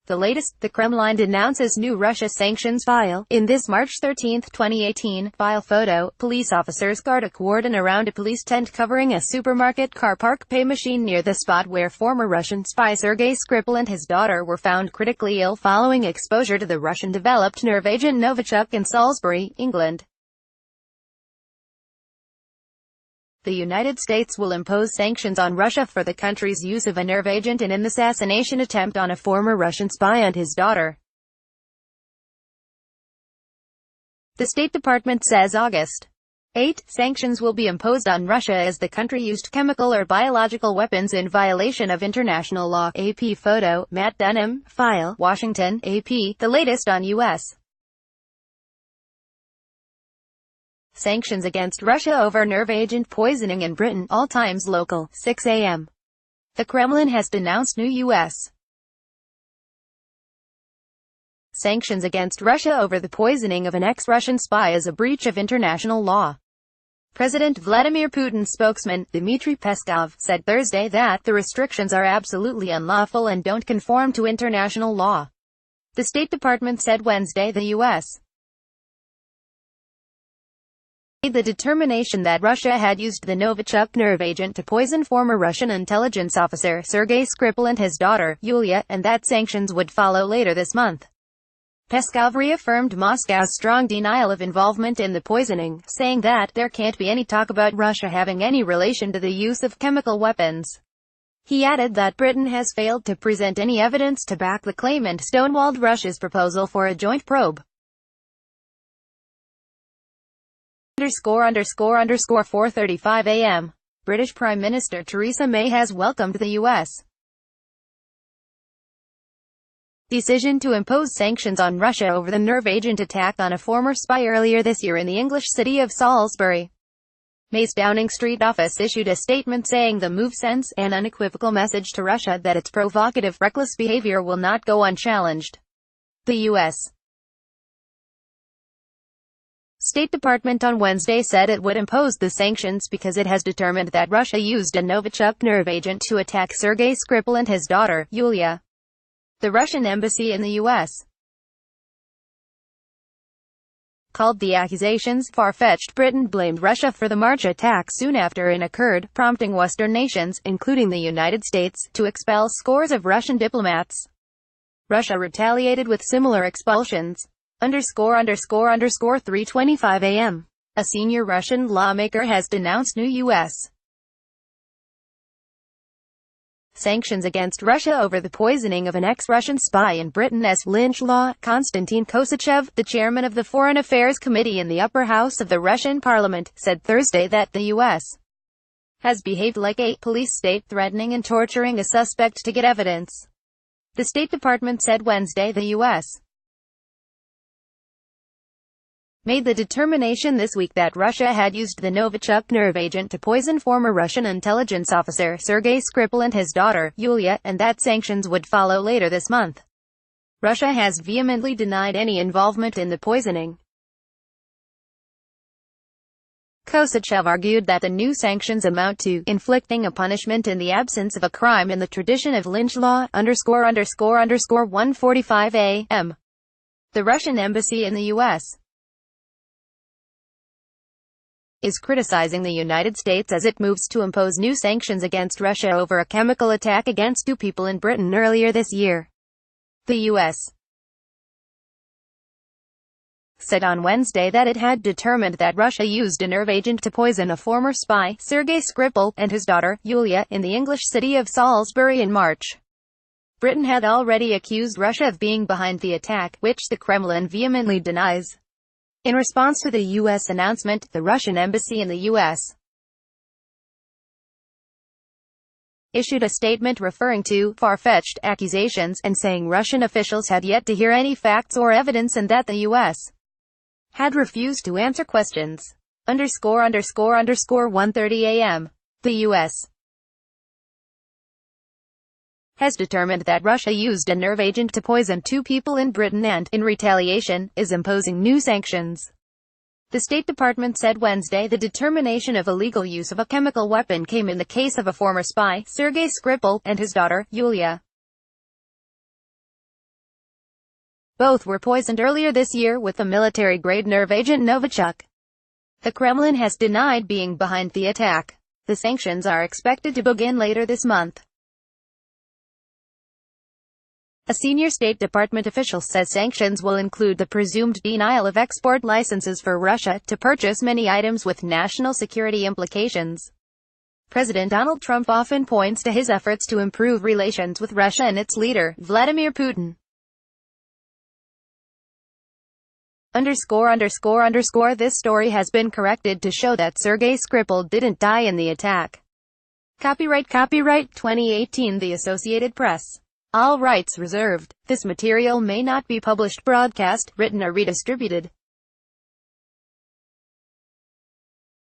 The latest, the Kremlin denounces new Russia sanctions file. In this March 13, 2018, file photo, police officers guard a cordon around a police tent covering a supermarket car park pay machine near the spot where former Russian spy Sergei Skripal and his daughter were found critically ill following exposure to the Russian-developed nerve agent Novichok in Salisbury, England. The United States will impose sanctions on Russia for the country's use of a nerve agent in an assassination attempt on a former Russian spy and his daughter. The State Department says August 8, sanctions will be imposed on Russia as the country used chemical or biological weapons in violation of international law. AP photo, Matt Dunham, file, Washington, AP, the latest on U.S. sanctions against Russia over nerve agent poisoning in Britain. All times local, 6 a.m. The Kremlin has denounced new U.S. sanctions against Russia over the poisoning of an ex-Russian spy as a breach of international law. President Vladimir Putin's spokesman, Dmitry Peskov, said Thursday that the restrictions are absolutely unlawful and don't conform to international law. The State Department said Wednesday the U.S. made the determination that Russia had used the Novichok nerve agent to poison former Russian intelligence officer Sergei Skripal and his daughter, Yulia, and that sanctions would follow later this month. Peskov reaffirmed Moscow's strong denial of involvement in the poisoning, saying that there can't be any talk about Russia having any relation to the use of chemical weapons. He added that Britain has failed to present any evidence to back the claim and stonewalled Russia's proposal for a joint probe. 4:35 a.m. British Prime Minister Theresa May has welcomed the U.S. decision to impose sanctions on Russia over the nerve agent attack on a former spy earlier this year in the English city of Salisbury. May's Downing Street office issued a statement saying the move sends an unequivocal message to Russia that its provocative, reckless behavior will not go unchallenged. The U.S. State Department on Wednesday said it would impose the sanctions because it has determined that Russia used a Novichok nerve agent to attack Sergei Skripal and his daughter, Yulia. The Russian embassy in the U.S. called the accusations far-fetched. Britain blamed Russia for the March attack soon after it occurred, prompting Western nations, including the United States, to expel scores of Russian diplomats. Russia retaliated with similar expulsions. 3:25 a.m. A senior Russian lawmaker has denounced new U.S. sanctions against Russia over the poisoning of an ex-Russian spy in Britain as lynch law. Konstantin Kosachev, the chairman of the Foreign Affairs Committee in the upper house of the Russian parliament, said Thursday that the U.S. has behaved like a police state, threatening and torturing a suspect to get evidence. The State Department said Wednesday the U.S. made the determination this week that Russia had used the Novichok nerve agent to poison former Russian intelligence officer Sergei Skripal and his daughter, Yulia, and that sanctions would follow later this month. Russia has vehemently denied any involvement in the poisoning. Kosachev argued that the new sanctions amount to inflicting a punishment in the absence of a crime in the tradition of lynch law. 1:45 a.m. The Russian embassy in the U.S. is criticizing the United States as it moves to impose new sanctions against Russia over a chemical attack against two people in Britain earlier this year. The U.S. said on Wednesday that it had determined that Russia used a nerve agent to poison a former spy, Sergei Skripal, and his daughter, Yulia, in the English city of Salisbury in March. Britain had already accused Russia of being behind the attack, which the Kremlin vehemently denies. In response to the U.S. announcement, the Russian embassy in the U.S. issued a statement referring to far-fetched accusations and saying Russian officials had yet to hear any facts or evidence and that the U.S. had refused to answer questions. 1:30 a.m. The U.S. has determined that Russia used a nerve agent to poison two people in Britain and, in retaliation, is imposing new sanctions. The State Department said Wednesday the determination of illegal use of a chemical weapon came in the case of a former spy, Sergei Skripal, and his daughter, Yulia. Both were poisoned earlier this year with the military-grade nerve agent Novichok. The Kremlin has denied being behind the attack. The sanctions are expected to begin later this month. A senior State Department official says sanctions will include the presumed denial of export licenses for Russia to purchase many items with national security implications. President Donald Trump often points to his efforts to improve relations with Russia and its leader, Vladimir Putin. This story has been corrected to show that Sergei Skripal didn't die in the attack. Copyright 2018 The Associated Press. All rights reserved. This material may not be published, broadcast, written or redistributed.